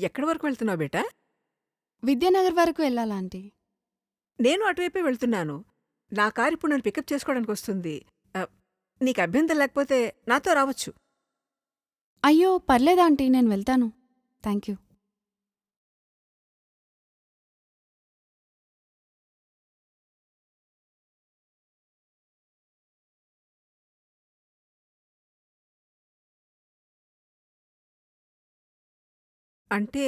ఎక్కడి వరకు వెళ్తున్నావు బేటా? విద్యానగర్ వరకు వెళ్ళాలా ఆంటీ? నేను అటువైపే వెళ్తున్నాను. నా కారు ఇప్పుడు నన్ను పికప్ చేసుకోవడానికి వస్తుంది. నీకు అభ్యంతరం లేకపోతే నాతో రావచ్చు. అయ్యో పర్లేదు ఆంటీ, నేను వెళ్తాను. Thank you. అంటే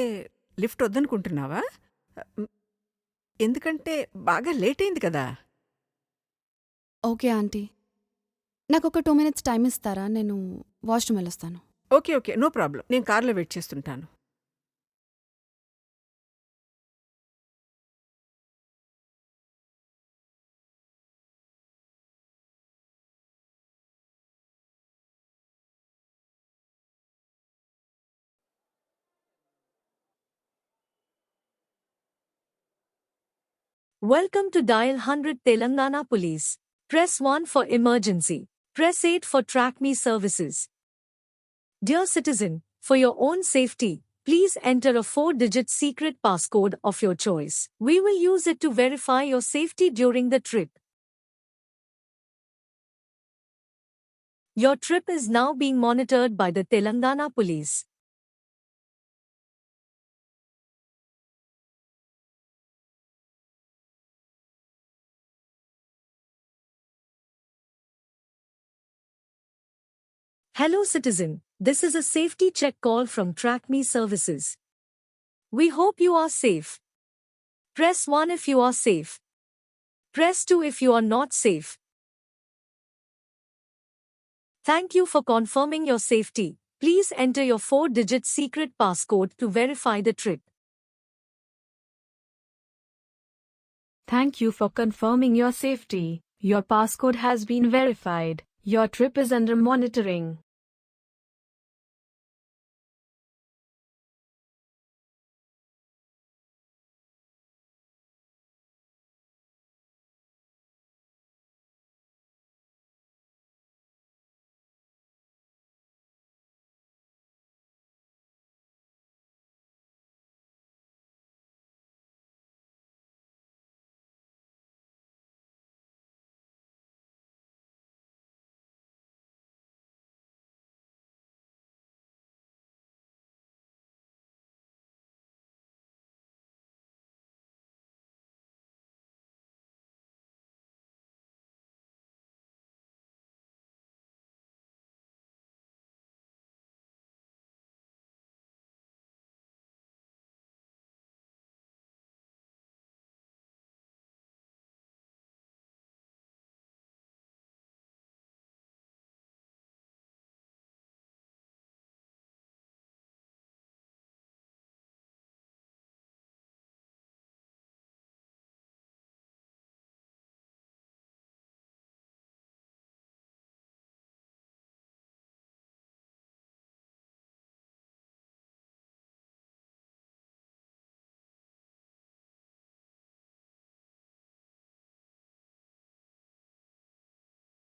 లిఫ్ట్ వద్దనుకుంటున్నావా? మ్, ఎందుకంటే బాగా లేట్ అయింది కదా. ఓకే ఆంటీ, నాకు ఒక 2 minutes టైం ఇస్తారా? నేను వాష్రూమ్ వెళ్ళొస్తాను. Okay okay, no problem. నేను కార్లో వెయిట్ చేస్తుంటాను. Welcome to Dial 100 Telangana Police. Press 1 for emergency. Press 8 for Track Me services. Dear citizen, for your own safety, please enter a 4-digit secret passcode of your choice. We will use it to verify your safety during the trip. Your trip is now being monitored by the Telangana Police. Hello citizen, this is a safety check call from Track Me services. We hope you are safe. Press 1 if you are safe. Press 2 if you are not safe. Thank you for confirming your safety. Please enter your 4-digit secret passcode to verify the trip. Thank you for confirming your safety. Your passcode has been verified. Your trip is under monitoring.